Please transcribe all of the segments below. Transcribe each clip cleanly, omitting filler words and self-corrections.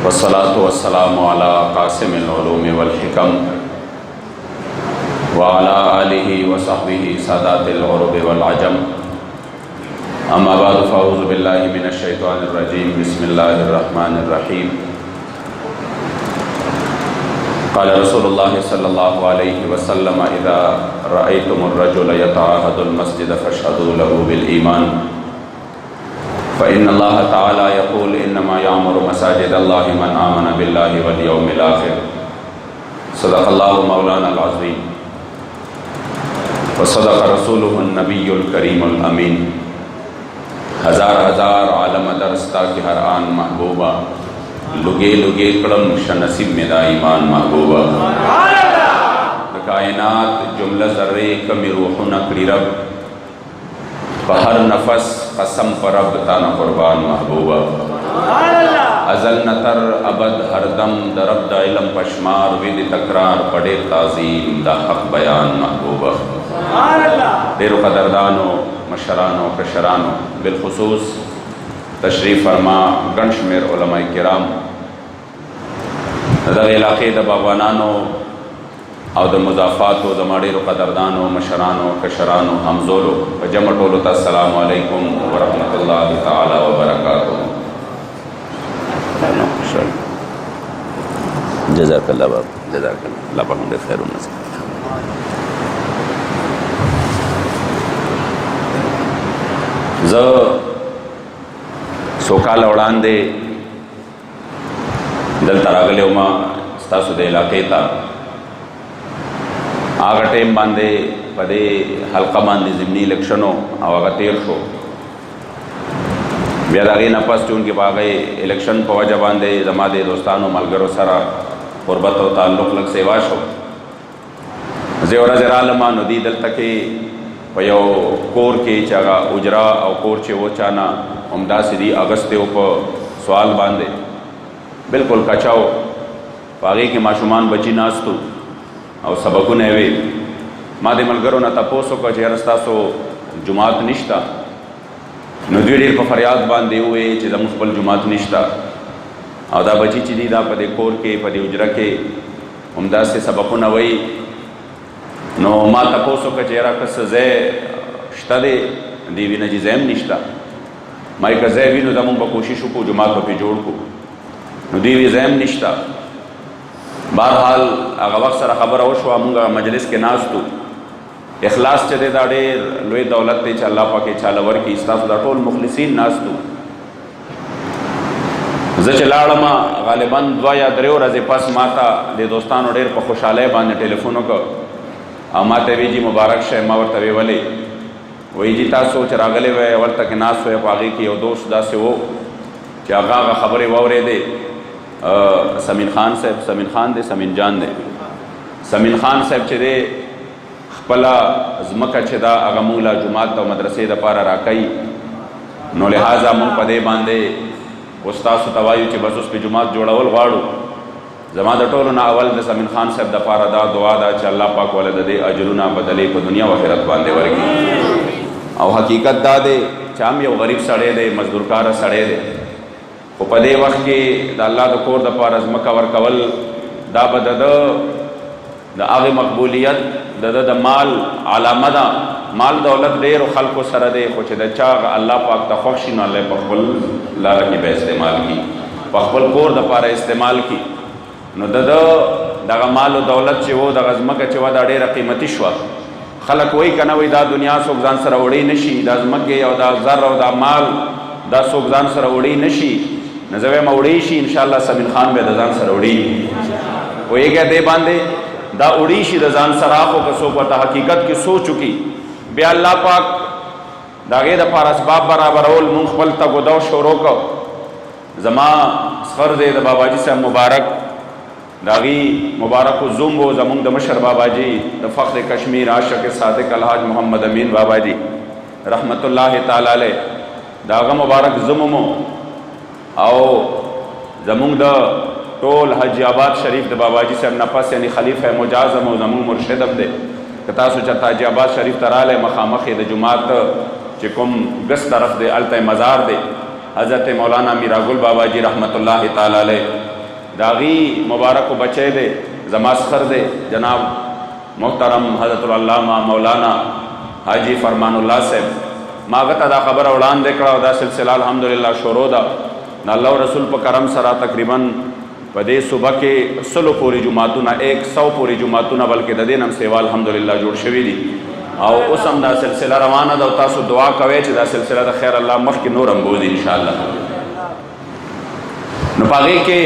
वस्सलातु वस्सलामु अला क़ासिमिल उलूम वल हिकम व अला आलिहि व सहबिहि सादातिल उरुब वल अजम। अम्मा बाद फ़अऊज़ु बिल्लाहि मिनश शैतानिर रजीम। बिस्मिल्लाहिर रहमानिर रहीम। क़ाल रसूलुल्लाह सल्लल्लाहु अलैहि वसल्लम इज़ा रअयतुमुर रजुला यतअहदुल मस्जिद फशहदू लहू बिल ईमान फ़इन्नल्लाह तआला यक़ूल इन्नमा यअमुरु मसाजिदल्लाहि मन आमन बिल्लाहि वल यौमिल आखिर। सदक़ल्लाहु मौलानल अज़ीम व सदक़ रसूलुहुन नबियुल करीमुल अमीन। हज़ार हज़ार आलम दरस्ता की हर आन महबूबा लुगे लुगे कड़म शनसीब में दा ईमान महबूबा। कायनात जुमला ज़र्रे कमी रूह नकड़ी रब हर नफस कसम परब ताना कुर्बान महबूबा। अज़ल नतर अबद हरदम दरब दा इलम पशमार विद तकरार पड़े ताज़ीम दा हक बयान महबूबा। देर कदरदानो मशरानो कशरानो बिलखुसूस तशरीफ़ फरमा गंश मेर उलमा किराम दर इलाक़े द बाबानानो और द मुज़ाफ़ातो द माड़ेरो कदरदानो मशरानो कशरानो हमजोलो व जमटोलो अस्सलामु अलैकुम व रहमतुल्लाहि तआला व बरकातुहू। जज़ाकल्लाह बाब जज़ाकल्लाह अल्लाह पाक मुझे खैर नसीब। सोकाल वड़ांदे दल तरागले उमा स्तासु दे इलाके ता आगा टेम बांधे पदे हल्का बांधे ज़िमनी इलेक्शनों आवागा तेर शो बेदागे नफस चून के बागे इलेक्शन पवजा बांधे जमादे दोस्तानों मलगरो सरा क़ुर्बत व ताल्लुक़ लग सेवा शो ज़ेवरा ज़रालमा नदी दल तके पयो कोर के चागा उजरा और कोर चे वो चाना उमदा सिदी अगस्ते ऊपर सवाल बांधे बिल्कुल कचाओ पागे के माशुमान बची नास्तु और सबकु नेवे मादे मलगरो ना तपोसो का चेहरस्ता सो जुमात निश्ता नदी डेर पर फरियाद बांधे हुए चिदा मुस्बल जुमात निश्ता और दा बची चिदी दा पदे कोर के पदे उजरा के उमदा से सबकु नवई नो मा तपोसो का चेहरा कस ज़े श्तदे दीवी नजी ज़ैम निश्ता माई का ज़ै भी नो दमुं बकोशिश को जुमात पे जोड़ को नो दीवी ज़ैम निश्ता। बहरहाल अगर वक्त सर खबर होशो अमुंगा मजलिस के नाज तो इखलास चदे दाड़े लोए दौलत ते चा अल्लाह पाके चालवर की इस्ताफ दा टोल मुखलिसीन नाज तो जचलाड़मा गालिबन दुआ या दरेव रजे पास माता दे दोस्तान डेर पर खुशाले बांधे टेलीफोनों का माते वी जी मुबारक शह मावर तवे वाले वही जीता सोच रागले वे अवल तक नास हुए पागे की और दोस्त दा से वो चागा का खबरें वावरे दे समीन खान साहब समीन खान दे समीन जान दे समीन खान साहब चेदे खपला अजमका चेदा अगमूला जुमात व मदरसे द पारा राकई नो लिहाजा मुँह पदे बांधे उस्ताद तवायु चे बस उस पे जुमात जोड़ावल वाड़ू जमा दटोल ना अवल द समीन खान साहब द पारा दा दुआ दा च अल्लाह पाक वाले दे अजरुना बदले को दुनिया व आखिरत बांधे वर्गी और हकीकत दा दे चामी और गरीब सड़े दे मजदूरकार सड़े दे वो पदे वक्त के द अल्लाह द कोर द पार अजमका वर कवल दा बदद द आगे मकबूलियत द माल आलामदा माल दौलत देर और खल को सर दे खुच द चाग अल्लाह पाक तख्शीन अल्लाह पकबल लाल की बे इस्तेमाल की पकबल कोर द पार इस्तेमाल की नो दगा माल दौलत चे वो दगा अजमका चे वा डेर कीमती शवा खलक वही कना वही दा दुनिया सोगजान सर उड़ी नशी दा अजमके और दा ज़र और दा माल दा सोगजान सर उड़ी नशी नजवे में उड़ी शी इंशाअल्लाह समीन खान में दजान सर उड़ी वो ये क्या दे बांधे दा उड़ी शी दजान सराखों का सो पता हकीकत की सो चुकी बे अल्लाह पाक दागे द पार असबाब बराबर ओल मुंखबल तक दौ शोरों का जमा सर दे द बाबाजी साहब मुबारक दागी मुबारक जुम वो जमुंग द मशर बाबाजी द फ़ख्र कश्मीर आशिक़ सादिक़ अलहाज मोहम्मद अमीन बाबाजी रहमतुल्लाह ताला अलैह दागा मुबारक जुममो आओ जमुंग द टोल हज आबाद शरीफ द बाबाजी साहब नफस यानी खलीफा मुजाज़म और जमुंग मुर्शिदम दे कता सुचता हज आबाद शरीफ तराल मखामख द जुमात चिकुम गस तरफ दे अलत मज़ार दे हज़रत मौलाना मीरा गुल बाबा जी रहमतुल्लाह ताला अलैह दागी मुबारक बचे दे जमासखर दे जनाब मोहतरम हज़रतुल-अल्लामा मौलाना हाजी फरमानुल्लाह साहब मागता दा खबर उड़ान देखड़ा दा सिलसिला अल्हम्दुलिल्लाह शुरू दा अल्लाह रसूल पर करम सरा तकरीबन पदे सुबह के 100 पूरी जुमातुना 100 पूरी जुमातुना बल्कि ददे नम सेवा अल्हम्दुलिल्लाह जोड़ शवी दी और उस हम दा सिलसिला रवाना दा तासु दुआ कवे च दा सिलसिला दा खैर अल्लाह मख के नूर अंबोदी इंशाअल्लाह न पागे के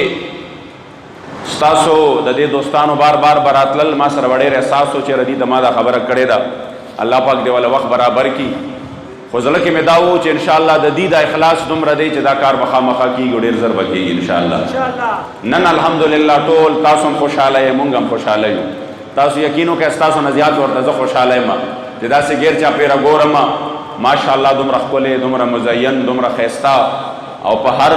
स्तासो ददे दोस्तानो बार बार बरातल मा सर वड़े एहसास चे रदी दमादा खबर करे दा अल्लाह पाक दे वाला वक्त बराबर की खुजल के में दावो चे इंशाअल्लाह ददीदा इखलास दुम रदे चे दाकार मखा मखा की गुडेर जर बकी इंशाअल्लाह नन अल्हम्दुलिल्लाह टोल तासुम खुशहाल है मुंगम खुशहाल है तासु यकीनो के स्तासो नजियात और तज खुशहाल है मा जदा से गेर चा पेरा गोरमा माशाअल्लाह दुम रखले दुम मुज़य्यन दुम खैस्ता और पहर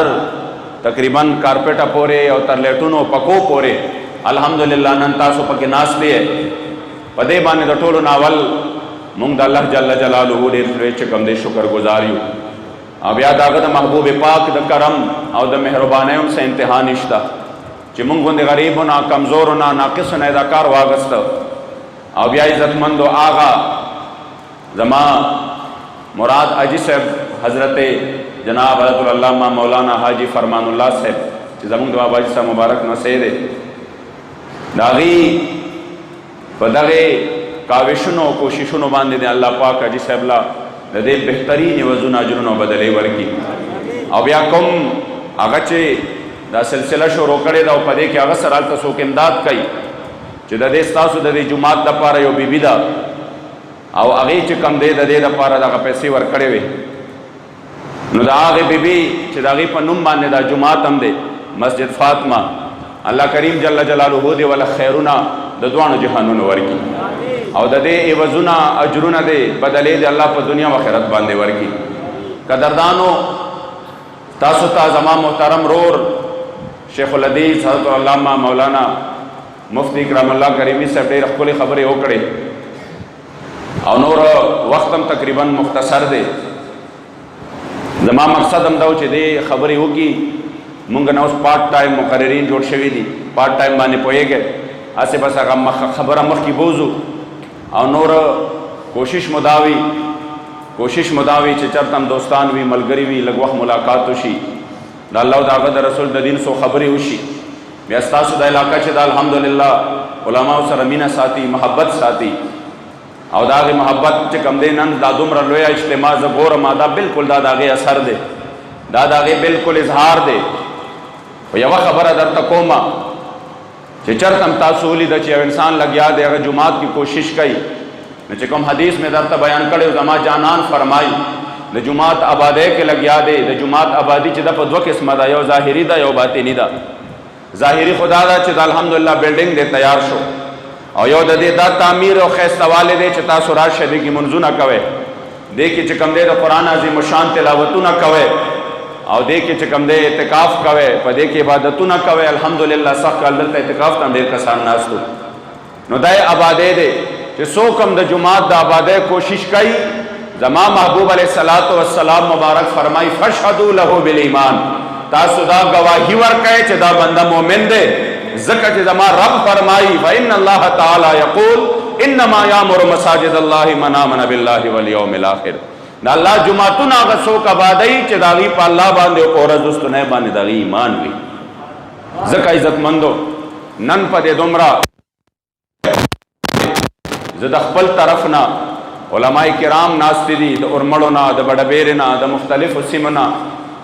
तकरीबन कारपेटा पोरे और तरलेटुनो पको पोरे अल्हम्दुलिल्लाह नन तासु पके नास लिए पदे बाने द टोलो नावल मुंग अल्लाह जल्ल जलालुहु दे च कम दे शुक्र गुजारियो अब याद आगत महबूब पाक द करम और द मेहरबानियों से इंतहा निश्ता कि मुंग बंदे गरीब ना कमजोर ना नाकिस ना इदाकार वागस्त अब या इज्जतमंद आगा जमा मुराद अजी साहब हजरत जनाब हज़रतुल-अल्लामा मौलाना हाजी फरमानुल्लाह साहब जमुंग दुआ बाजी साहब मुबारक नसेरे दागी बदगे काविशनो कोशिशनो बांधे दे अल्लाह पाक अजी साहबला दे बेहतरीन वजुना जुनो बदले वर्की अब या कुम अगचे दा सिलसिला शुरू करे दा पदे के अगर सराल तसो के इमदाद कई च दे स्तासु दे जुमात द पारा यो बीबीदा और अगे च कम दे द पारा दा पैसे वर करे वे नु दा आगे बीबी च दागी पर नुम बांधे दा जुमात हम दे मस्जिद फातिमा अल्लाह करीम जल्ल जलालुहु दे वाला खैरुना ददवान जहानुन वर्की और ददे एवजुना अजरुना दे बदले दे अल्लाह पर दुनिया व आखिरत बांधे वर्की कदरदानो तासुता जमा मोहतरम रोर शेखुल हदीस हज़रतुल-अल्लामा मौलाना मुफ्ती इकरामुल्लाह करीमी साहब डेर खुली खबरें ओकड़े और नूर वक्तम तकरीबन मुख्तसर दे जमा मकसद हम दाऊ चे दे खबरें होगी मुंग ना उस पार्ट टाइम मुकर्रीन जोड़ शवी दी पार्ट टाइम बाने पोए गए आसे बस खबर मख की बोझू और नूर कोशिश मुदावी चे चरतम दोस्तान भी मलगरी भी लगवह मुलाकात उशी अल्लाह दागद रसूल दिन सो खबरी उशी व्यस्तासुदा इलाका चे दा अल्हम्दुलिल्लाह उलमा सर अमीना साथी मोहब्बत साथी और दागे मोहब्बत चे कम दे नन दादुम रलोया इज्तिमा ज़गोर मादा बिल्कुल दादागे असर दे दादागे बिल्कुल इजहार दे यवा खबर अदर तकोमा चे चरतम तासूली द चे इंसान लग याद है अगर जुमात की कोशिश कई न चे कम हदीस में दरता बयान करे जमा जानान फरमाई द जुमात आबादे के लग याद है द जुमात आबादी चे दा पदवा किस्म दा यो ज़ाहिरी दा यो बातिनी दा ज़ाहिरी खुदा दा चे दा अल्हम्दुलिल्लाह बिल्डिंग दे तैयार शो और यो दे दा तामीर और खैस सवाले दे चे तासुराज शबी की मंजू न कवे दे के चे कम दे द कुरान अज़ीम शान तिलावतु न कवे और दे के चकम दे इतिकाफ कवे पदे के इबादतु न कवे अल्हम्दुलिल्लाह सख अल्लाह इतिकाफ तम देर कसान नास्तु नुदाय आबादे दे कि सो कम द जुमात द आबादे कोशिश कई जमा महबूब अलैहिस्सलातु वस्सलाम मुबारक फरमाई फशहदु लहु बिल ईमान तासुदा गवाही वर कहे च दा बंदा मोमिन दे ज़कत जमा रब फरमाई व इन्न अल्लाह तआला यक़ूल इन्नमा यामुरु मसाजिद अल्लाहि मन आमन बिल्लाहि वल यौमिल आखिर ना अल्लाह जुमातु ना गसो का बादई च दागी पा अल्लाह बांधे और दोस्त ने बांधे दागी ईमान भी ज़का इज्जत मंदो नन पदे दुमरा ज़द खपल तरफ ना उलमाए किराम नास्तिदी द उर्मड़ो ना द बड़बेरे ना द मुख्तलिफ सिमना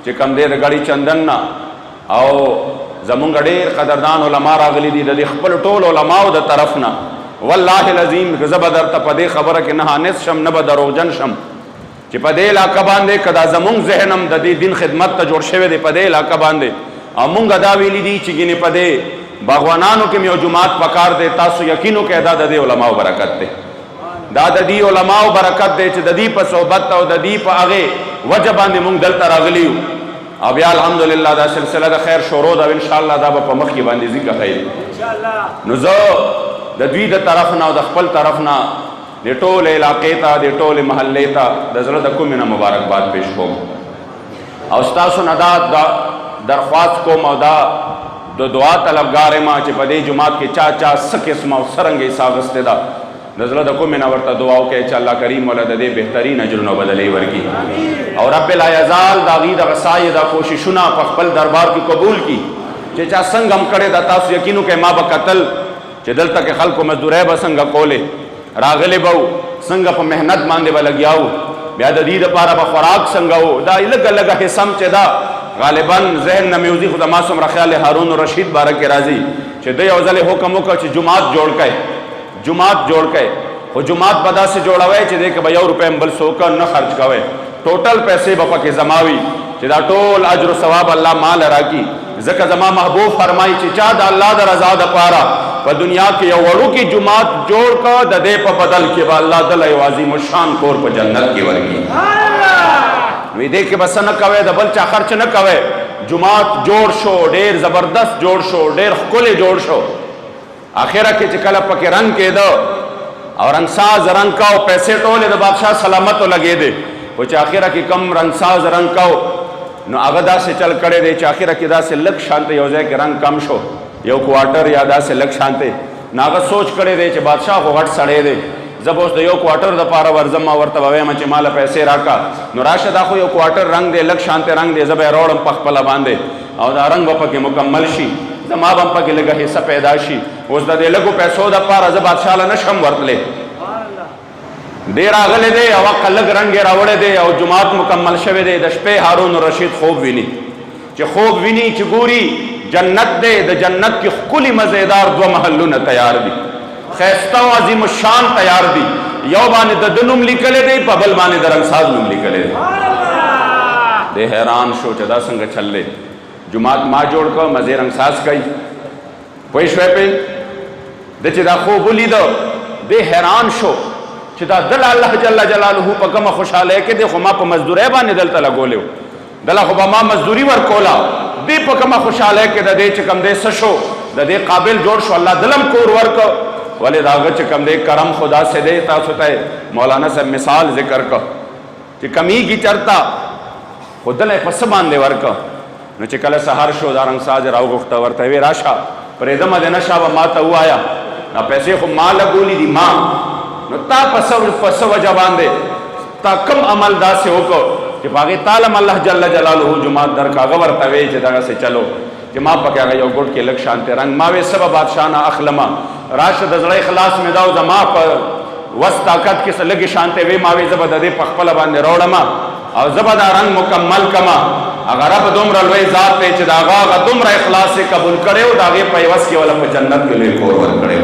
चे कम दे गड़ी चंदन ना आओ जमुंग डेर कदरदान उलमा रागली दी द खपल टोल उलमाओ द तरफ ना वल्लाहि लजीम ज़बदर तपदे खबर के नहानिस शम न बदरोजन शम चे पदे इलाका बांधे कदा जमुंग जहनम ददी दिन खिदमत त जोड़ शेवे दे पदे इलाका बांधे अमुंग अदावेली दी चिगिने पदे बागवानानो के में जुमात पकार दे तासु यकीनो के अदा ददे उलमाओ बरकत दे दादी उलमाओ बरकत दे च ददी पर सोहबत और ददी पर आगे वजह बांधे मुंग दल तर अगलियो अब या अल्हम्दुलिल्लाह दा सिलसिला दा खैर शुरू दा इंशाअल्लाह दा प मख की बांधे जिक्र खैर इंशाअल्लाह नुजो ददी द तरफ ना द खपल तरफ ना दे टोल इलाके ता दे टोल महल्ले ता दजर द कुमिना मुबारकबाद पेश को और उस्ताद नदा दरख्वास्त को मौदा दो दुआ तलबगार मां चे पदे जुमात के चाचा सकिस्मा सरंगे सागस्ते दा नजला दको में नवरता दुआओं के अल्लाह करीम वाला दे बेहतरीन अजर न बदले वर्गी और रब ला यजाल दागी दा वसाय दा कोशिशुना पखपल दरबार की कबूल की चे चा संगम करे दा तास यकीनु के मां बकतल चे दल तक खल्को मजदूरे बसंग कोले रागले बहु संग प मेहनत मांदे वाला गयाऊ ब्याद दीद पारा ब खुराक संगो दा अलग अलग हिस्सम चे दा गालिबन जहन न म्यूजिक खुदा मासूम रखयाल हारून और रशीद बारक के राजी चे दे औजले हुक्म को चे जुमात जोड़ के वो जुमात बदा से जोड़ावे चे दे के भाई रुपए बल सोकर न खर्च कवे टोटल पैसे बपा के जमावी चे दा टोल अजर सवाब अल्लाह माल राकी जका जमा महबूब फरमाई चे चा दा अल्लाह दा रजा दा पारा प दुनिया के वड़ू की जुमात जोड़ का ददे प बदल के बा अल्लाह दल अजीम शान कोर प जन्नत के वर्गी वे देख के बस न कवे द बल चा खर्च न कवे जुमात जोड़ शो ढेर जबरदस्त जोड़ शो ढेर खुले जोड़ शो आखिरा के चिकल पके रंग के दो और रंगसाज रंग का पैसे टोले द बादशाह सलामत लगे दे वो आखिरा की कम रंगसाज रंग का न अगदा से चल करे दे आखिरा की दा से लग शांति हो जाए कि रंग कम शो यो क्वार्टर यादा से लग शांति नागत सोच करे दे चे बादशाह को हट सड़े दे जब उस यो क्वार्टर द पारा वर्जमा वर्तब वे मचे माला पैसे राका नो राशद आखो यो क्वार्टर रंग दे लग शांति रंग दे जब रोड पखपला बांधे और रंग बप के मुकम्मल शी जमा बंपा के लगा हिस्सा पैदाशी उस दे लगो पैसो द पारा जब बादशाह ला नशम वर्तले देर आगले दे अवा कलग रंगे रावड़े दे और जुमात मुकम्मल शवे दे दशपे हारून और रशीद खूब विनी चे खूब विनी चिगूरी जन्नत दे द जन्नत की खुली मजेदार दो महल्लू न तैयार दी खैस्ता अजीम शान तैयार दी यो बाने द दुनुम लिखले दे पबल बाने द रंगसाज नुम लिखले दे हैरान शो चदा संग छल्ले जुमात मा जोड़ को मजे रंगसाज कई पैशवे पे दे चिदा खूब बुली दो दे हैरान शो चिदा दल अल्लाह जल्ला जलालहू पकम खुशाले के दे खुमा प मजदूरे बाने दल तला गोले दला खुबा मा मजदूरी वर कोला दे पकम खुशाले के दे चकम दे सशो दे काबिल जोड़ शो अल्लाह दलम कोर वर को वाले दाग चकम दे करम खुदा से दे तासुते मौलाना से मिसाल जिक्र को कि कमी की चरता खुदल पस बांधे वर को न चिकल सहर शो दारंग साज राव गुफ्ता वर्ते वे राशा पर एकदम दे नशा व माता हुआ आया ना पैसे खु माल गोली दी मां न ता पस वजह बांधे ता कम अमल दा से होको कि बागे तालम अल्लाह जल्ला जलालहू जुमात दर का गवर तवे जगह से चलो कि मां पके गयो गुड़ के लग शांति रंग मावे सब बादशाह ना अखलमा राशिद अजरा इखलास में दाओ जमा पर वस ताकत के लगे शांति वे मावे जबद दे पखपला बांधे रोड़मा और जबदा रंग मुकम्मल कमा अगर अब दुमरा लोई जात पे चदागा अगर दुमरा इखलास से कबूल करे हो दागे पैवस के वाला जन्नत के लिए कोरवर करे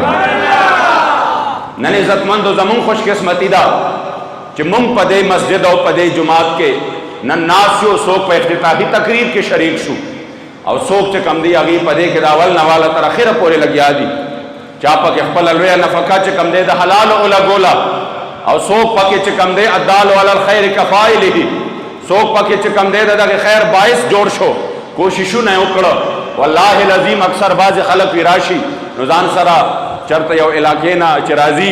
नने इज्जतमंद जमुन खुशकिस्मती दा कि मुंग पदे मस्जिद और पदे जुमात के न नासियो सोक पे इफ्तिताही तकरीर के शरीक शू और सोक चे कम दी अगी पदे के दावल नवाला तर आखिर पोरे लग यादी चापा के खपल अलवे नफका चे कम दे द हलाल ओला गोला और सोक पके चे कम दे अदाल वाला खैर कफाइल ही सोक पके चे कम दे द खैर बाइस जोड़ शो कोशिशु न उकड़ो वल्लाहि अजीम अक्सर बाज खलक विराशी नुजान सरा चरत यो इलाके ना चिराजी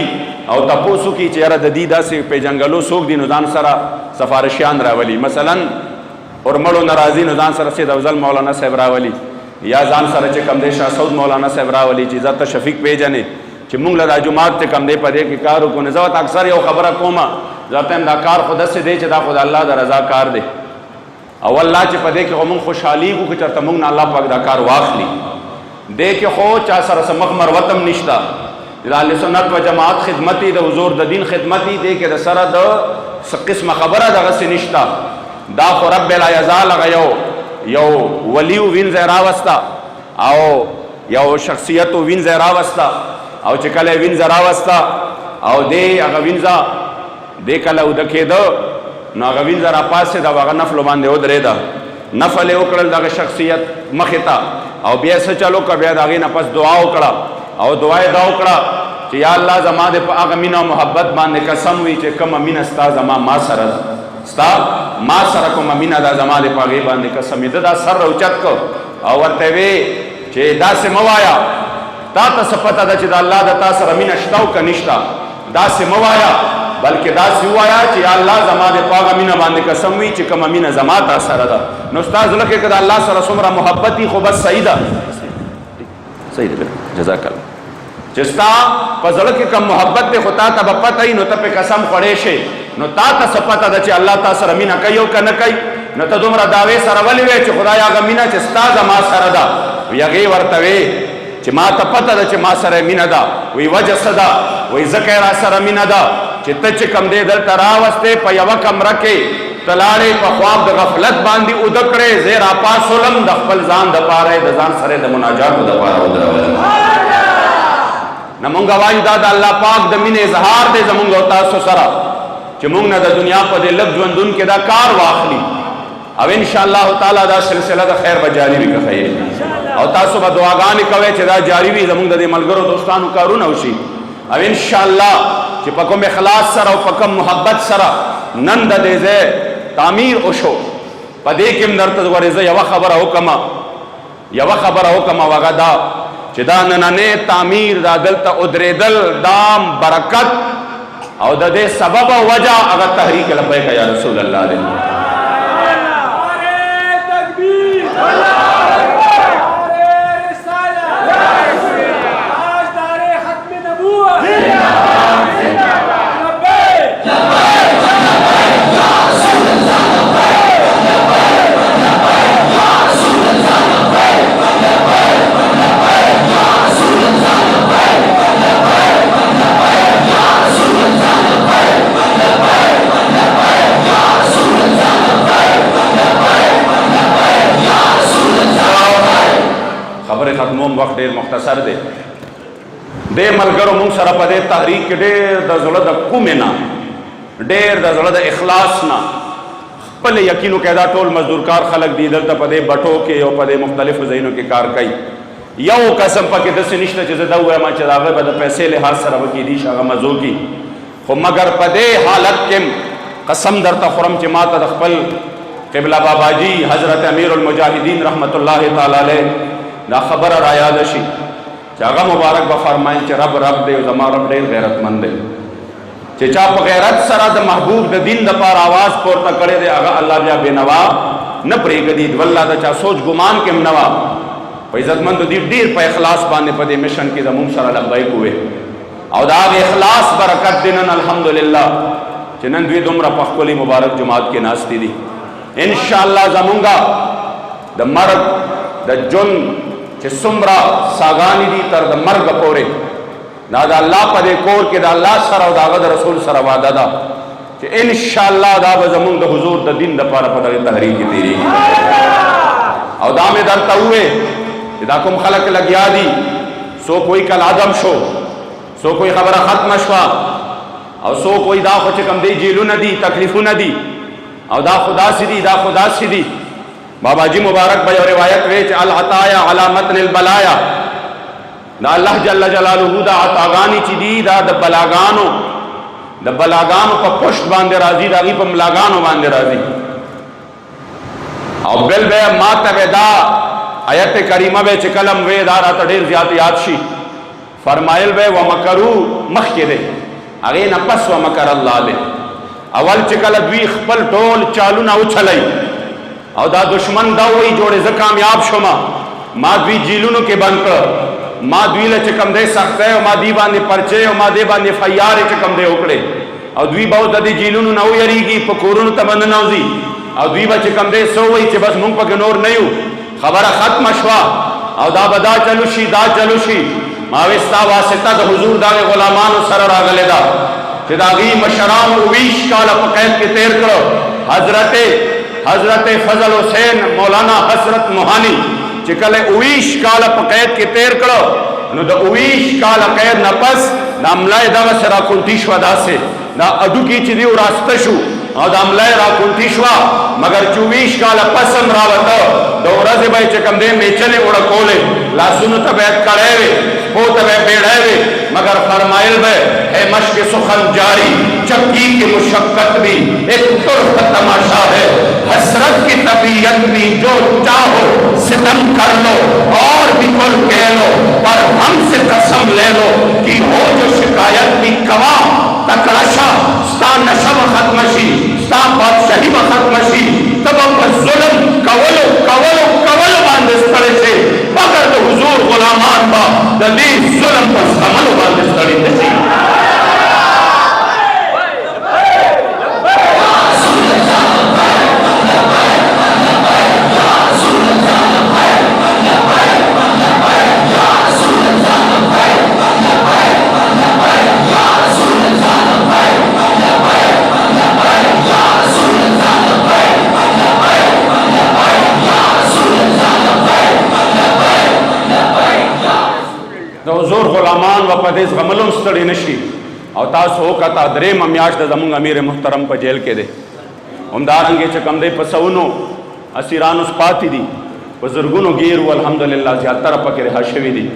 और तपोसु की चेहरा दीदा से पे जंगलो सोक दी नुजान सरा सफारिशान रावली मसलन और मड़ो नाराजी नुजान सर से अफजल मौलाना साहब रावली या जान सर चे कम दे शाह सऊद मौलाना साहब रावली चीज़ा तो शफीक पे जाने चे मुंग लदा जुमात चे कम दे पदे कि कारो को नजवत अक्सर यो खबर कोमा जाते दा कार खुद से दे चे दा खुद अल्लाह दा रजा कार दे अवल्ला चे पदे कि मुंग खुशहाली को चरता मुंग ना अल्लाह पाक दा कार वाखली दे के खो चा सर समख मरवतम निश्ता अहले सुन्नत व जमात खिदमती द हुजूर द दिन खिदमती दे के द सर द किस्म खबर द से निश्ता दा खो रब ला यजाल गयो यो वलियु विन जरावस्ता आओ यो शख्सियत विन जरावस्ता आओ चिकले विन जरावस्ता आओ दे अग विनजा दे कला उदके दो न अग विन जरा पास से दा वग नफल बांधे उदरे दा नफल उकड़ल दा शख्सियत मखिता और बे से चलो कबे दागे न पस दुआ उकड़ा और दुआए दा उकड़ा कि या अल्लाह जमा दे पाक मीना मोहब्बत बांधे कसम हुई चे कम मीन अस्ता जमा मा सरद स्ता मा सर को मीना दा जमा दे पागे बांधे कसम दा सर उचत को और वर्ते वे चे दा से मवाया ता सपता दा चे दा अल्लाह दा ता सर मीन अश्ताउ कनिष्ठा दा से मवाया बल्कि दा से हुआ चे अल्लाह जमा दे पाग मीना बांधे कसम हुई चे कम मीना जमा ता सर दा नुस्ताज लके कदा अल्लाह सर सुमरा मोहब्बती खो बस सईदा सही दे जज़ाकल्लाह जस्ता पजल के कम मोहब्बत दे खुदा तब पता ही न तब कसम पड़े शे न ता ता सपता द अल्लाह ता सर मीना कयो क न कई न त तुमरा दावे सर वली वे च खुदा या गमीना च स्ता मा सरदा यगे वर्तवे च मा त पता द च मा सर मीना दा वी वजह सदा वी ज़करा सर मीना दा च तच कम दे दल तरावस्ते प यव कम रखे तलाड़े प ख्वाब द गफलत बांधी उदकड़े ज़ेरा पासुलम द खपल जान द पारे द जान सरे द मुनाजात द पारा उदरा नमुंगा वायु दादा अल्लाह पाक द मिने इजहार दे जमुंगा तासो सरा च मुंग न द दुनिया पर दे लग जुन के दा कार वाखली अब इंशाअल्लाह ताला दा सिलसिला द खैर बजारी भी का खैर और तासो ब दुआगान कवे च दा जारी भी जमुंगा दे मलगरो दोस्तान कारू नौशी अब इंशाअल्लाह च पकम इखलास सरा और पकम मोहब्बत सरा नंद दे जे तामीर ओशो पदे किम नरत वरे जे यवा खबर हो कमा वगदा चिदा नने तामीर दा दल ता उदरेदल दाम बरकत और दे सबब वजह अगर तहरीक लब्बैक या रसूल अल्लाह दे खत्मोम वक्त ढेर मुख्तसर दे मलगरो मुंग सरा पदे तहरीक के ढेर द ज़ुलद कुमेना ढेर द ज़ुलद इखलास ना पले यकीनो कैदा टोल मजदूरकार खलक दी दल पदे बटो के और पदे मुख्तलिफ ज़ैनों के कार कई यो कसम पके दस निश्चित चीज़ दउए मा चलावे बद पैसे ले हाथ सरा की दी शागा मजो की खो मगर पदे हालत के कसम दर तखरम च माता दखपल क़िबला बाबाजी हज़रत अमीरुल मुजाहिदीन रहमतुल्लाह ताला अलैह ना खबर रायादशी चागा मुबारक बफरमाइन च रब रब दे जमा रब दे गैरतमंद दे चेचा गैरत सरा द महबूब द दिन द पार आवाज पोरता करे दे अगा अल्लाह बिया बेनवा न प्रेगदी वल्ला द चा सोच गुमान के नवा इज्जतमंद दी डीर पे इखलास बाने पदे मिशन की जमुम सरा लब्बैक हुए और दाग इखलास बरकत दिनन अल्हम्दुलिल्लाह चनन द्वी दुमरा पखकोली मुबारक जुमात के नास्ती दी इंशाअल्लाह जमुंगा द मर्द द जुन चे सुमरा सागानी दी तर द मर्ग पोरे दादा अल्लाह पदे कोर के दा अल्लाह सरा और दागद रसूल सरा वादा दा चे इंशाअल्लाह दा बजमुंग द हुजूर द दिन द पारा पदर तहरीक की तेरी और दामे दर तउए दा कुम खलक लगिया दी सो कोई कल आदम शो सो कोई खबर खत्म शवा और सो कोई दा खुच कम दे जेलू न दी तकलीफू न दी और दा खुदा सी दी बाबा जी मुबारक भाई और रिवायत वेच अल अताया अलामत निल बलाया ना अल्लाह जल्ल जलालुहु दा अतागानी चिदी दा द बलागानो पर पुष्ट बांधे राजी दागी पर मलागानो बांधे राजी और बिल बे मात वेदा आयत करीमा बे चिकलम वे दारा तडेर ज्यातियात शी फरमाइल बे व मकरू मख के दे अगे न पस व मकर अल्लाह दे अवल चिकल द्वी खपल टोल चालू ना उछलई और दा दुश्मन दा वही जोड़े ज कामयाब शुमा माँ द्वी जीलून के बंद कर माँ द्वी ल चकम दे सख्त है माँ दी बांधे परचे और माँ दे बांधे फैयार चकम दे उकड़े और द्वी बहुत ददी जीलून न यरीगी पकोरुन तमन नौजी और द्वी बच कम दे सो वही चे बस मुंह पक नोर नहीं खबर खत्म अशवा और दा बदा चलुशी माविस्ता वासिता द हुजूर दावे गुलामान सर रागले दा चिदागी मशराम उवीश काला पकैद के तेर करो हजरत फजल हुसैन मौलाना हसरत मोहानी चिकले उवीश काल पकैद के तेर करो नु द उवीश काल कैद न पस न अमलाय दग सरा कुंतीश्वा दासे न अदु की चिदी रास्तशु और द अमलाय रा कुंतीश्वा मगर चुवीश काल पसम रावत दौरा से भाई चकम दे मेचले उड़ कोले ला सुन तबैत कड़ेवे पो तबे बेड़ेवे मगर फरमाइल बे है मश्क सुखन जारी चक्की की मुशक्कत भी एक तुर्फ तमाशा है हसरत की तबीयत भी जो चाहो सितम कर लो और भी कुल कह लो पर हमसे कसम ले लो कि हो जो शिकायत भी कवा तकड़शा स्ता नशब खत्मशी स्ता बादशाही खत्मशी तब जुल्म कवलो बांधे से मगर तो हुजूर गुलामान बा د حضور غلامان و په دې زغملو ستړي نشي. او تاسو وکړه درېیمه میاشت د زمونږ امیر محترم په جیل کې دی. همدارنګې چې کوم دی په سونو اسیران اوس پاتې دي، په زرګونو ګیر و الحمدلله زیاتره پکې رها شوي دي.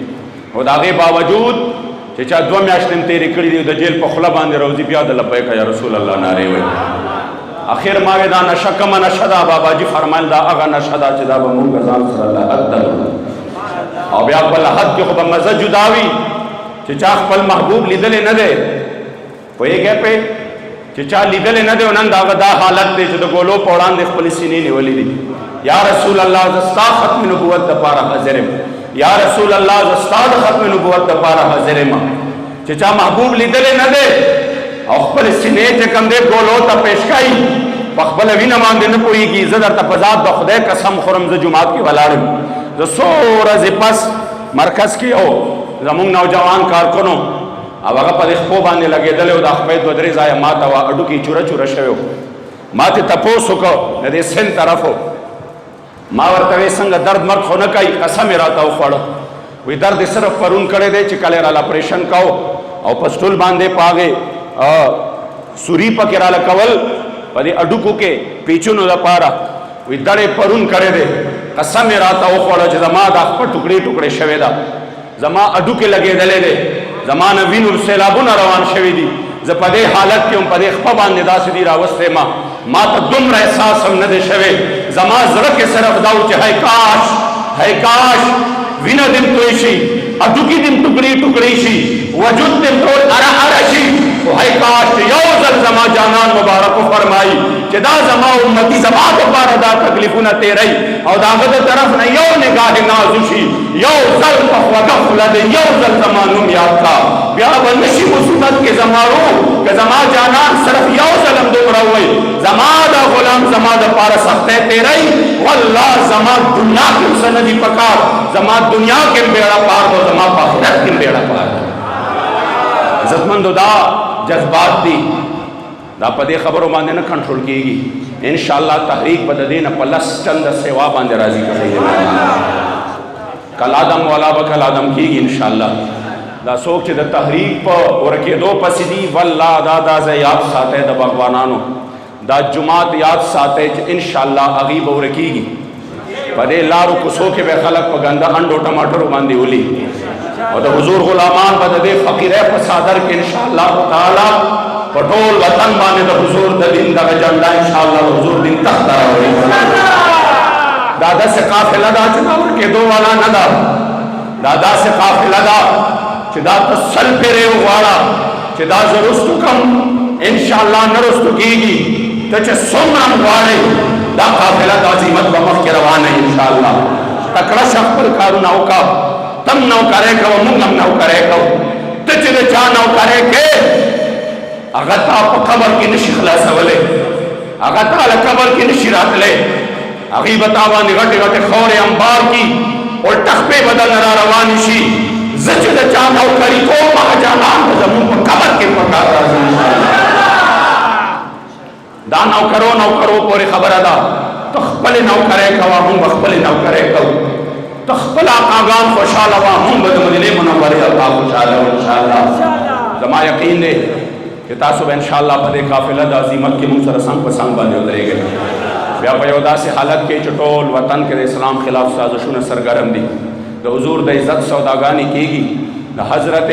او د هغې باوجود چې چا 2 میاشتې هم تېرې کړي دي د جیل په خوله باندې روځي بیا د لبیک یا رسول الله نارې وایي. اخر ما وی دا نشه کومه نشه ده؟ باباجي فرمایل دا هغه نشه ده چې دا به مونږ ځان سره له حد درلود. او بیا خپل حد کې خو به مزه جدا وي چې چا خپل محبوب لیدلی نه دی. پوهېږئ پې چې چا لیدلی نه دی او نن د هغه دا حالت دی چې د ګولو په وړاندې خپلې سینې نیولې دي. یا رسول الله زه ستا ختم نبوت دپاره حاضر یم. یا رسول الله زه ستا د ختم نبوت دپاره حاضر یم. چې چا محبوب لیدلی نه دی او خپل سینې چې کوم دی ګولو ته پیش کوي، په خپله وینه باندې نه پوهېږي. زه درته په ذات د خدای قسم خورم، زه جومات کې ولاړ یم. زه څو ورځې پس مرکز کې یو زمونږ نوجوان کارکنو او هغه په دې خپو باندې لګېدلی و، دا خپې 2-3 ځایه ماته وه، هډوکي چوره چوره شوی و. ما ترې تپوس وکړو د دې سند طرف و. ما ورته وی څنګه درد مرد خو نه کوي؟ قسم یې راته وخوړه. وی درد یې صرف پرون کړی دی چې کله یې راله اپریشن کو او په سټول باندې په هغې سوري پکې راله کول په دې هډوکو کې پیچونو دپاره. وی دړ یې پرون کړی دی. قسم یې راته وخوړه چې زما دا خپه ټوکړې ټوکړې شوې ده، زما هډوکې لګېدلی دی، زما نه وینو سیلابونه روان شوي دي. زه په دې حالت کې هم په دې خپه باندې داسې دي راوستی ما ته دومره احساس هم نه دی شوی. زما زړه کې صرف دا و چې هی کاش وینه دې م توی شي، هډوکي دې م ټوکړې ټوکړې شي، وجود دې م ټول اره شي. خو هی کاش چې یو ځل زما جانان مبارک وفرمایي چې دا زما امتي زما دپاره دا تکلیفونه تېروي او د هغه د طرف نه یو نګاه ناز وشي، یو ځل په خوږه خوله دې یو ځل زما نوم یاد کا، بیا به نشي مصیبت کې زما روح که زما جانان صرف یو ځل هم دومره ووایي زما دا غلام زما دپاره سختۍ تېروي، والله زما دنیا کې هم څه نه دي پکار، زما دنیا کې هم بیړه پار ده، زما په آخرت کې هم بیړه پار ده. عزتمندو دا جذبات دي، دا په دې خبرو باندې نه کنټرول کېږي. انشاءالله تحریک به د دې نه په 10 چنده سیوا باندې راضي کړی. کل آدم والا به کل آدم کېږي انشاءالله. دا څوک چې د تحریک په ورکېدو پسې دي، والله دا ځای یاد ساتئ د باغوانانو، دا جماعت یاد ساتئ چې انشاءالله هغې به ورکېږي. په دې لارو کوڅو کې به خلک په ګنده انډو ټماټرو باندې ولي او د حضور غلامان به د دې فقیرۍ په څادر کې انشاءالله تعالی په ټول وطن باندې د حضور د دین دغه جنډه انشاءالله د حضور دین تخت ته راوړي. دا داسې قافله ده چې دا ورکېدو والا نه ده، دا داسې قافله ده چې دا ته 100 پېرې وغواړه چې دا زه رستو کم انشاءالله نه رستو کېږي. ته چې څومره هم غواړې دا قافله د عظیمت به مخکې روانه انشاءالله. تکړه شه خپل کارونه وکړه، تم نوکرۍ کوه، موږ هم نوکرۍ کوو. ته چې د چا نوکرۍ کې هغه تا په قبر کې نشي خلاصولی، هغه تا له قبر کې نشي راتلی، هغې به تا باندې غټې غټې خاورې انبار کي، الټه خپې به دلته را روانې شي. زه چې د چا نوکري کوم هغه جانان به زمونږ په قبر کې په کار راځي انشاءالله. دا نوکرو پورې خبره ده. ته خپلې نوکرۍ کوه، موږ به خپلې نوکرۍ کوو. ته خپل آقاګان خوشحاله وه، موږ به د مدینې منورې الله خوشحاله وو انشاءالله. زما یقین دی چې تاسو به انشاءالله په دې قافله د عظیمت کې موږ سره څنګ په څنګ باندې ودرېږئ. بیا په یو داسې حالت کې چې ټول وطن کې د اسلام خلاف سازشونه سرګرم دي، د حضور د عزت سوداګانې کېږي. د حضرت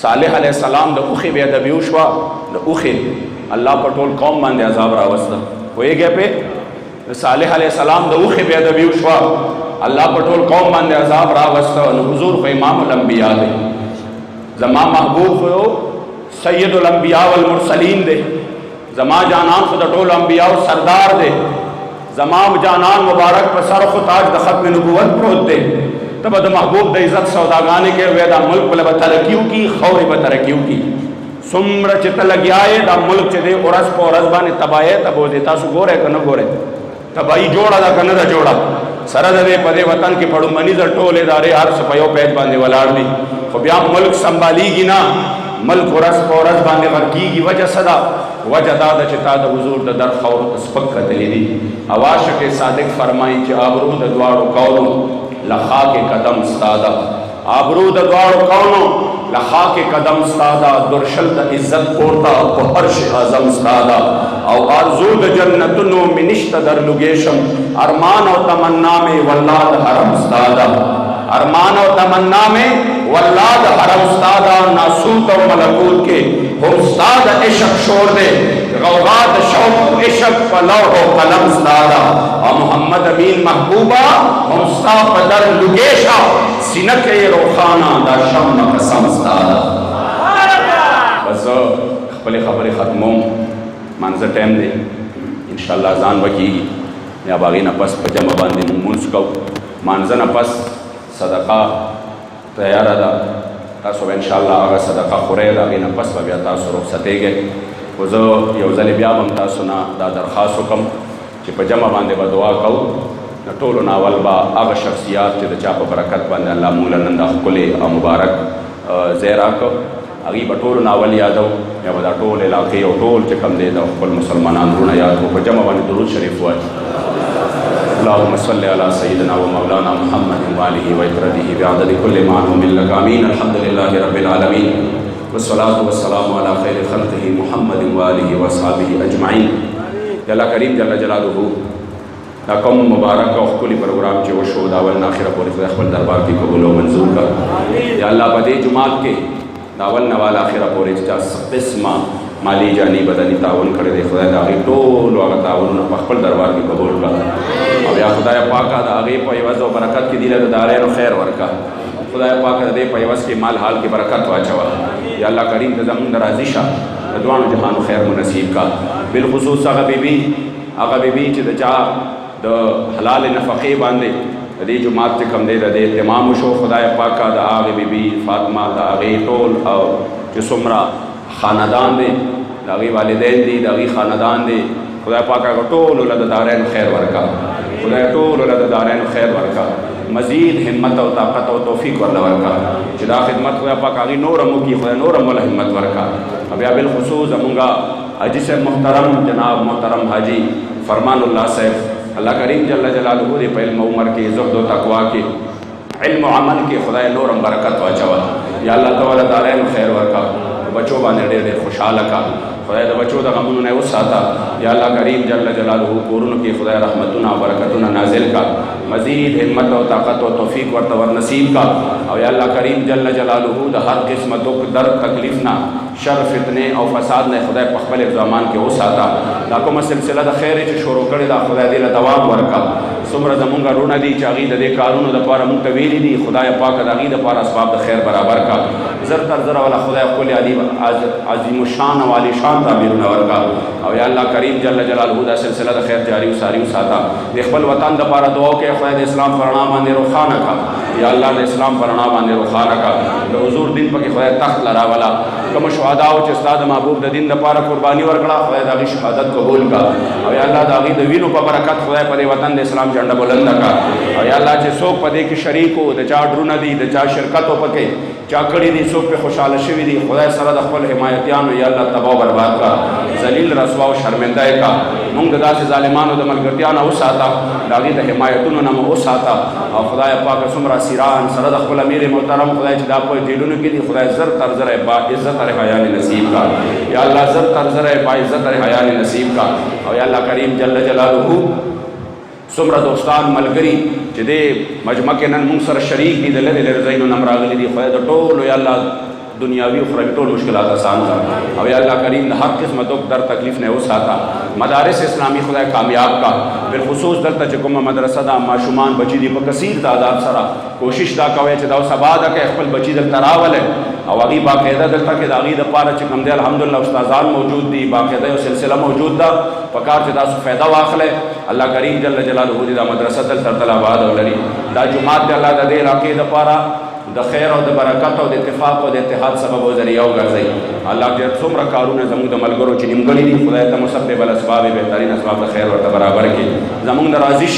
صالح علیه السلام د اوښې بې ادبي وشوه، د اوښې الله په ټول قوم باندې عذاب راوسته. پوهېږئ پې د صالح علیه السلام د اوښې بې ادبي وشوه، الله په ټول قوم باندې عذاب راوسته. نو حضور خو امام الانبیا دی، زما محبوب خو سید الانبیاء والمرسلین دی، زما جانان خو د ټولو انبیاء سردار دی، زما جانان مبارک په سر خو تاج د ختم نبوت پروت دی. ته به د محبوب د عزت سوداګانې کې وی دا ملک به ترقي وکړي، خاورې به ترقي وکړي. څومره چې ته لګیا یې دا ملک چې دی ورځ په ورځ باندې تباهۍ ته بوځي. تاسو ګورئ که نه ګورئ؟ تباهي جوړه ده که نه ده جوړه؟ سره د دې په دې وطن کې پړومنیزه ټول ادارې هر څه په یو پیج باندې ولاړ دي، خو بیا ملک سنبالیږي نه، ملک ورځ په ورځ باندې غرقېږي. وجه څه ده؟ وجه دا ده چې تا د حضور د در خاورو ته سپک کتلي دي. عاشق صادق فرمایي چې آبرو د دواړو قولو له خاک قدم ستا ده، आबरू द द्वार कौनो लखा के कदम स्तादा दुर्शल द इज्जत पोता हर्ष आजम स्तादा और आरज़ू द जन्नतुनो मिनिश्त दर लुगेशम अरमान और तमन्ना में वल्लाद हरम स्तादा अरमान और तमन्ना में वल्लाद हरम स्तादा नासूत और मलकूत के हम स्ताद इश्क छोड़ दे गौगात शौक इश्क पलौ हो कलम स्तादा और मोहम्मद अमीन महबूबा हम स्ता पदर लुगेशा सिनक रोखाना दा शम कसम स्तादा बस खपले खबरे खत्मों मानजर टाइम दे इंशाल्लाह जान वकी या बागी नपस पजमा बांधे मुंस को मानजर नपस सदका तैयार अदा तासो इंशाल्लाह अगर सदका खुरे दागी नपस बया तासो रुखसतेगे वज़ो यौज़ल बिया बम तासुना दा दरख्वास्त हुकम कि पजमा बांधे ब दुआ कऊ न टोलो नावल बा आग शख्सियात च द चाप बरकत बांधे अल्लाह मूल नंदा कुले और मुबारक ज़ेरा को अगी बटोल नावल यादव या बदा टोल इलाके और टोल च कम दे दो कुल मुसलमान रून याद को पजमा बांधे दुरूद शरीफ हुआ अल्लाहुम्मा सल्लि अला सय्यिदिना व मौलाना मुहम्मद व आलिहि व इतरदिहि बिअदद कुल्लि मालूम लक आमीन अल्हम्दुलिल्लाहि रब्बिल आलमीन वस्सलातु वस्सलामु अला खैरि खल्क़िहि मुहम्मद व आलिहि व अस्हाबिहि अजमईन। अल्लाह करीम जल्ल जलालुहु ताकम मुबारक और कुल प्रोग्राम जो शो दावल नाखिरा पूरे खुदा दरबार की कबूल व मंजूर कर या अल्लाह बदे जुमात के दावल नवाल आखिरा पूरे किस्मा माली जानी बदनी तावन करे दे खुदा दागे टोल व तावन पखल दरबार की कबूल कर अब या खुदा पाक दागे पैवज़ व बरकत की दिल दारेन खैर वर्का खुदा पाक दे पैवज़ के माल हाल की बरकत वाचवा या अल्लाह करीम तज़म नराजिशा रदवान जहान खैर नसीब का बिलखुसूस आगा बीबी चा द हलाल नफ़क़े बांधे दे जुमात कम दे दे तमाम शो खुदा पाक द आगे बीबी फातिमा द आगे टोल और जुसुमरा ख़ानदान दे दागी वालिदैन दी दागी ख़ानदान दे खुदा पाक का टोल लद दारैन खैर वर्का खुदा टोल लद दारैन खैर वर्का मज़ीद हिम्मत और ताकत और तौफ़ीक़ वाला वर्का जिदा खिदमत खुदा पाक आगे नूर अमुकी खुदा नूर अमुल हिम्मत वर्का अब या बिलखुसूस अमुंगा हाजी से मोहतरम जनाब मोहतरम हाजी फरमानुल्लाह साहब अल्लाह करीम जल्ल जलालुहु दे पे इल्म उमर के ज़ुहद व तक़वा के इल्म अमल के खुदा नूर बरकत वाचवा या अल्लाह तआला दारैन खैर वर्का बच्चों बाने ढेर खुशहाल का खुदा बच्चों का गमन ने उसाता या अल्लाह करीम जल्ल जलालुहु कुरन की खुदा रहमतुना बरकतुना नाजिल का मज़ीद हिम्मत और ताकत और तौफ़ीक़ व तवर नसीब का और या अल्लाह करीम जल्ल जलालुहु द हर किस्म दुख दर्द तकलीफ ना शर फितने और फसाद ने खुदा पखबल ज़मान के उसाता लाको सिलसिला द खैर च शुरू करे दा खुदा दिल दवाम वर्का सुमर जमुंगा रूना दी चागी दे कारून द पारा मुतवीली दी खुदा पाक दागी द पारा असबाब द खैर बराबर का जर तर जरा वाला खुदा कुल अजीम शान वाली शान ताबीर वर्का और या अल्लाह करीम जल्ल जलालुहु दा सिलसिला द खैर जारी सारी उसाता देखबल वतन द पारा दुआ के खुदा इस्लाम परनाम ने रुखाना का या अल्लाह ने इस्लाम परनाम ने रुखाना का हुजूर दिन पर खुदा तख्त लरा वाला कम शुहदा च उस्ताद महबूब द दिन द पारा कुर्बानी वर्कड़ा खुदा दागी शहादत कबूल का और या अल्लाह दागी द वीनो पर बरकत खुदा पर वतन द इस्लाम झंडा बुलंद का और या अल्लाह चे सोक पदे की शरीक हो द चा ड्रुना दी द चा शिरकत हो पके चाकड़ी दी सोक पे खुशहाल शवी दी खुदा सरद अखल हिमायतियान या अल्लाह तबाह बर्बाद का जलील रसवा व शर्मिंदा का मुंग दा से जालिमान द मलगतियान उसाता दागी द हिमायतुन नम उसाता और खुदा पाक सुमरा सिरान सरद अखल अमीर मोहतरम खुदा दा पर जेलुन की दी खुदा जर तर जर बा इज्जत और हया नसीब का या अल्लाह जर तर जर बा इज्जत और हया नसीब का और या अल्लाह करीम जल्ल जलालुहु सुमरा दोस्तान मलगरी जिदे मजमा के नन मुंग सर शरीक भी दले दिले रज़ाइन नमरागली दी खुदा तो टोल या अल्लाह दुनियावी उखरवी टोल मुश्किलात आसान का अब या अल्लाह करीम हर किस्म दुख दर तकलीफ ने उसाता मदारिस इस्लामी खुदा कामयाब का बिलखुसूस दर तजुम मदरसा दा माशुमान बची दी कसीर तादाद सरा कोशिश दा कवे च सबाद के अखल बची दल तरावल है और अगी बाकायदा दल तक दागी द पारा चिकम दे अल्हम्दुलिल्लाह उस्तादान मौजूद दी बाकायदा सिलसिला मौजूद दा पकार च दास फ़ायदा वाखले अल्लाह करीम जल्ल जलालुहु दा मदरसा दल तरतलाबाद और लरी दा जुमात दे अल्लाह दे राके द पारा द खैर और द बरकत और इत्तेफाक और इत्तेहाद सबब और ज़रिया गर्ज़ई अल्लाह के सुमरा कारून जमुंग द मलगरो चिनिमगली दी खुदा तमसब्बिल असबाब बेहतरीन असबाब द खैर और बराबर के जमुंग द राज़िश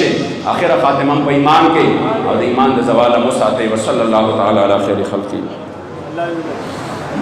आखिर खातिमा पे ईमान के और ईमान द ज़वाल मुसाते व सल्लल्लाहु तआला अला खैर खल्क़ी।